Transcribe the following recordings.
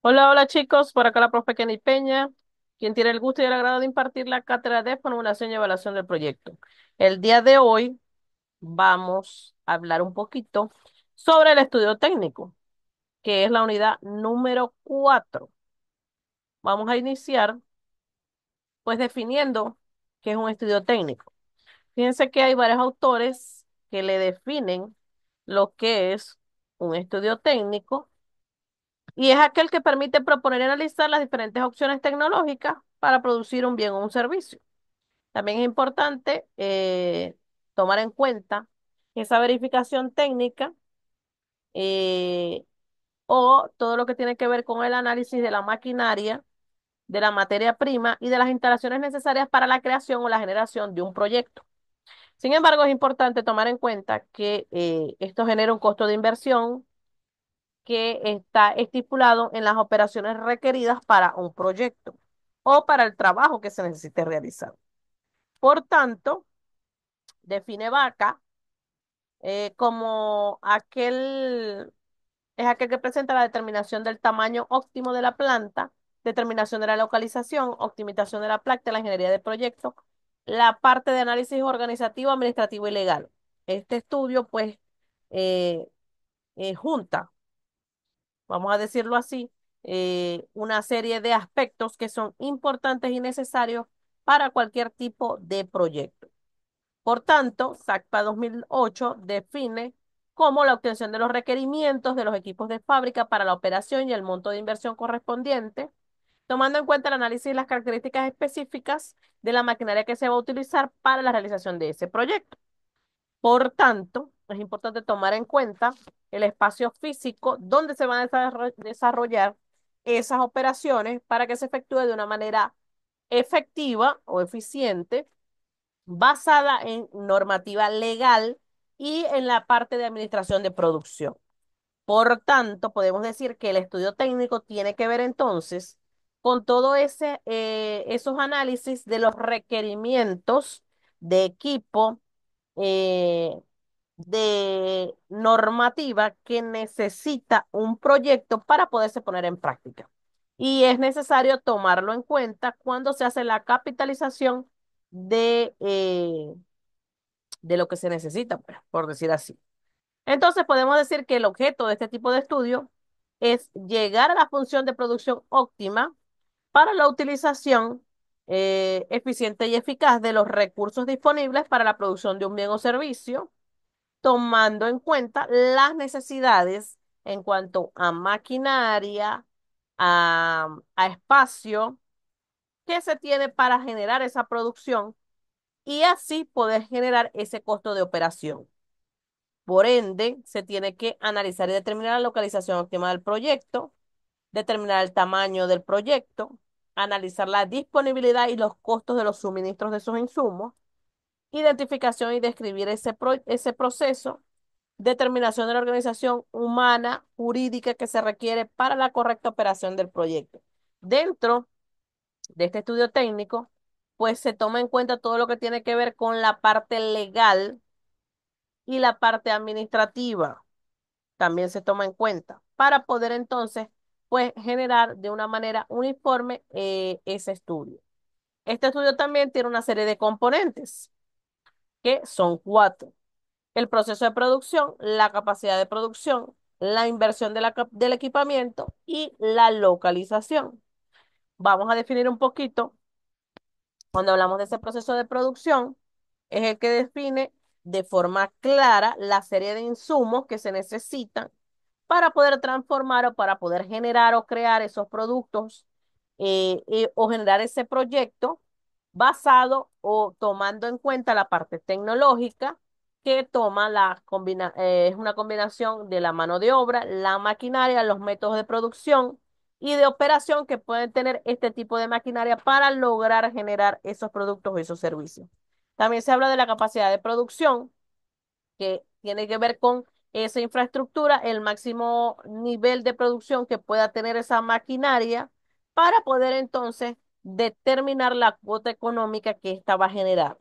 Hola, hola chicos, por acá la profe Kenny Peña, quien tiene el gusto y el agrado de impartir la cátedra de formulación y evaluación del proyecto. El día de hoy vamos a hablar un poquito sobre el estudio técnico, que es la unidad número 4. Vamos a iniciar pues definiendo qué es un estudio técnico. Fíjense que hay varios autores que le definen lo que es un estudio técnico. Y es aquel que permite proponer y analizar las diferentes opciones tecnológicas para producir un bien o un servicio. También es importante tomar en cuenta que esa verificación técnica eh, o todo lo que tiene que ver con el análisis de la maquinaria, de la materia prima y de las instalaciones necesarias para la creación o la generación de un proyecto. Sin embargo, es importante tomar en cuenta que esto genera un costo de inversión que está estipulado en las operaciones requeridas para un proyecto o para el trabajo que se necesite realizar. Por tanto, define vaca como es aquel que presenta la determinación del tamaño óptimo de la planta, determinación de la localización, optimización de la planta, la ingeniería de proyecto, la parte de análisis organizativo, administrativo y legal. Este estudio, pues, eh, junta, vamos a decirlo así, una serie de aspectos que son importantes y necesarios para cualquier tipo de proyecto. Por tanto, SACPA 2008 define como la obtención de los requerimientos de los equipos de fábrica para la operación y el monto de inversión correspondiente, tomando en cuenta el análisis y las características específicas de la maquinaria que se va a utilizar para la realización de ese proyecto. Por tanto, es importante tomar en cuenta el espacio físico donde se van a desarrollar esas operaciones para que se efectúe de una manera efectiva o eficiente, basada en normativa legal y en la parte de administración de producción. Por tanto, podemos decir que el estudio técnico tiene que ver entonces con todo esos análisis de los requerimientos de equipo, eh, de normativa que necesita un proyecto para poderse poner en práctica. Y es necesario tomarlo en cuenta cuando se hace la capitalización de lo que se necesita, pues, por decir así. Entonces, podemos decir que el objeto de este tipo de estudio es llegar a la función de producción óptima para la utilización eficiente y eficaz de los recursos disponibles para la producción de un bien o servicio, tomando en cuenta las necesidades en cuanto a maquinaria, a espacio que se tiene para generar esa producción y así poder generar ese costo de operación. Por ende, se tiene que analizar y determinar la localización óptima del proyecto, determinar el tamaño del proyecto, analizar la disponibilidad y los costos de los suministros de esos insumos, identificación y describir ese proceso, determinación de la organización humana, jurídica que se requiere para la correcta operación del proyecto. Dentro de este estudio técnico, pues se toma en cuenta todo lo que tiene que ver con la parte legal y la parte administrativa. También se toma en cuenta para poder entonces, pues, generar de una manera uniforme ese estudio. Este estudio también tiene una serie de componentes, que son cuatro: el proceso de producción, la capacidad de producción, la inversión del equipamiento y la localización. Vamos a definir un poquito, cuando hablamos de ese proceso de producción, es el que define de forma clara la serie de insumos que se necesitan para poder transformar o para poder generar o crear esos productos o generar ese proyecto basado o tomando en cuenta la parte tecnológica que toma es una combinación de la mano de obra, la maquinaria, los métodos de producción y de operación que pueden tener este tipo de maquinaria para lograr generar esos productos o esos servicios. También se habla de la capacidad de producción, que tiene que ver con esa infraestructura, el máximo nivel de producción que pueda tener esa maquinaria para poder entonces determinar la cuota económica que ésta va a generar.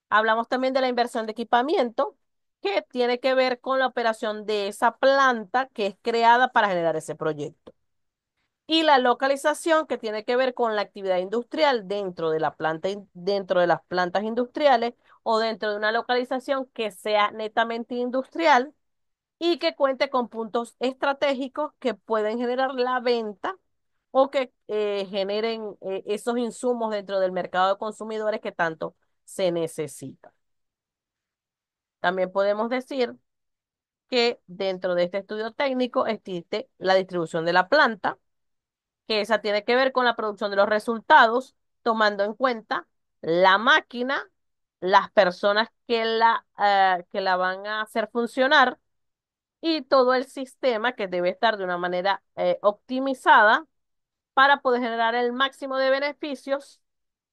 Hablamos también de la inversión de equipamiento, que tiene que ver con la operación de esa planta que es creada para generar ese proyecto. Y la localización que tiene que ver con la actividad industrial dentro de la planta, dentro de las plantas industriales o dentro de una localización que sea netamente industrial y que cuente con puntos estratégicos que pueden generar la venta o que generen esos insumos dentro del mercado de consumidores que tanto se necesitan. También podemos decir que dentro de este estudio técnico existe la distribución de la planta, que esa tiene que ver con la producción de los resultados, tomando en cuenta la máquina, las personas que la van a hacer funcionar y todo el sistema que debe estar de una manera optimizada para poder generar el máximo de beneficios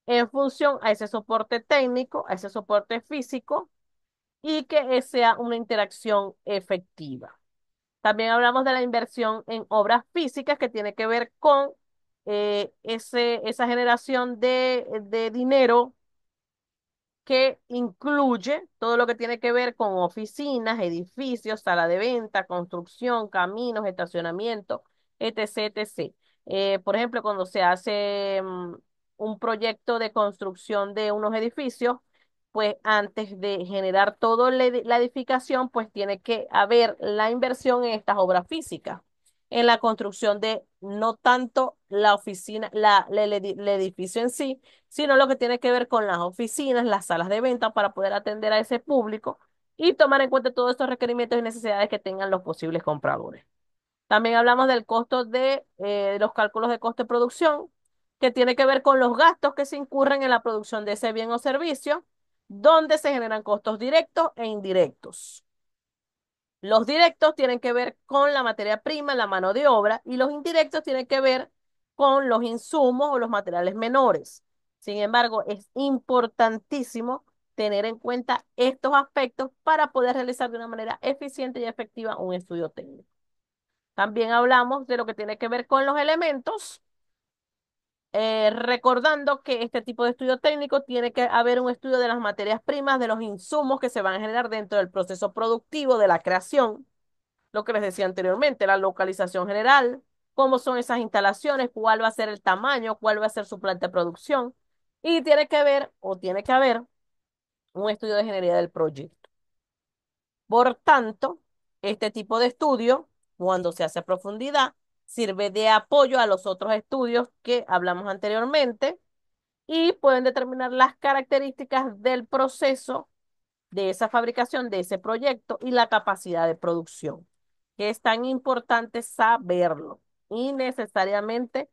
en función a ese soporte técnico, a ese soporte físico y que sea una interacción efectiva. También hablamos de la inversión en obras físicas que tiene que ver con esa generación de dinero que incluye todo lo que tiene que ver con oficinas, edificios, sala de venta, construcción, caminos, estacionamiento, etc., etc. Por ejemplo, cuando se hace un proyecto de construcción de unos edificios, pues antes de generar toda la edificación, pues tiene que haber la inversión en estas obras físicas, en la construcción de no tanto la oficina, el edificio en sí, sino lo que tiene que ver con las oficinas, las salas de venta para poder atender a ese público y tomar en cuenta todos estos requerimientos y necesidades que tengan los posibles compradores. También hablamos del costo de los cálculos de costo de producción, que tiene que ver con los gastos que se incurren en la producción de ese bien o servicio, donde se generan costos directos e indirectos. Los directos tienen que ver con la materia prima, la mano de obra, y los indirectos tienen que ver con los insumos o los materiales menores. Sin embargo, es importantísimo tener en cuenta estos aspectos para poder realizar de una manera eficiente y efectiva un estudio técnico. También hablamos de lo que tiene que ver con los elementos, recordando que este tipo de estudio técnico tiene que haber un estudio de las materias primas, de los insumos que se van a generar dentro del proceso productivo de la creación, lo que les decía anteriormente, la localización general, cómo son esas instalaciones, cuál va a ser el tamaño, cuál va a ser su planta de producción. Y tiene que ver o tiene que haber un estudio de ingeniería del proyecto. Por tanto, este tipo de estudio, cuando se hace a profundidad, sirve de apoyo a los otros estudios que hablamos anteriormente y pueden determinar las características del proceso de esa fabricación, de ese proyecto y la capacidad de producción, que es tan importante saberlo y necesariamente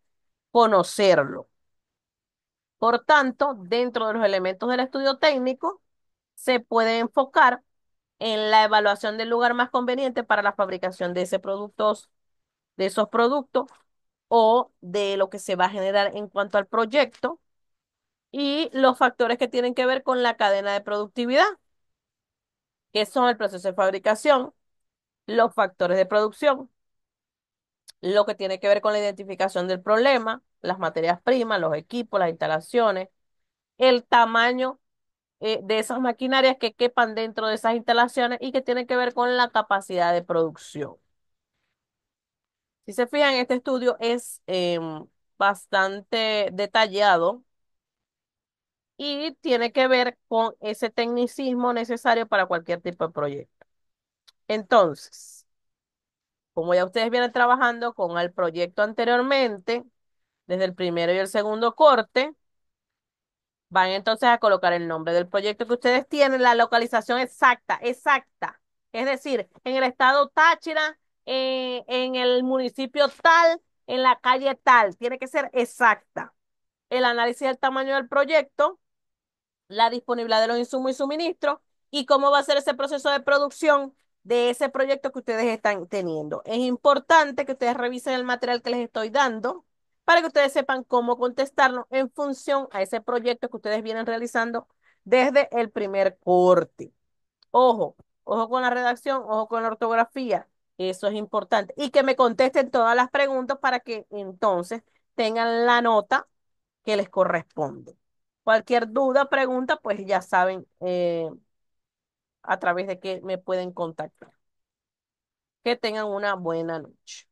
conocerlo. Por tanto, dentro de los elementos del estudio técnico, se puede enfocar en la evaluación del lugar más conveniente para la fabricación de ese productos, de esos productos o de lo que se va a generar en cuanto al proyecto y los factores que tienen que ver con la cadena de productividad, que son el proceso de fabricación, los factores de producción, lo que tiene que ver con la identificación del problema, las materias primas, los equipos, las instalaciones, el tamaño de esas maquinarias que quepan dentro de esas instalaciones y que tienen que ver con la capacidad de producción. Si se fijan, este estudio es bastante detallado y tiene que ver con ese tecnicismo necesario para cualquier tipo de proyecto. Entonces, como ya ustedes vienen trabajando con el proyecto anteriormente, desde el primero y el segundo corte, van entonces a colocar el nombre del proyecto que ustedes tienen, la localización exacta, exacta. Es decir, en el estado Táchira, en el municipio tal, en la calle tal. Tiene que ser exacta. El análisis del tamaño del proyecto, la disponibilidad de los insumos y suministros y cómo va a ser ese proceso de producción de ese proyecto que ustedes están teniendo. Es importante que ustedes revisen el material que les estoy dando para que ustedes sepan cómo contestarlo en función a ese proyecto que ustedes vienen realizando desde el primer corte. Ojo, ojo con la redacción, ojo con la ortografía. Eso es importante. Y que me contesten todas las preguntas para que entonces tengan la nota que les corresponde. Cualquier duda, pregunta, pues ya saben a través de qué me pueden contactar. Que tengan una buena noche.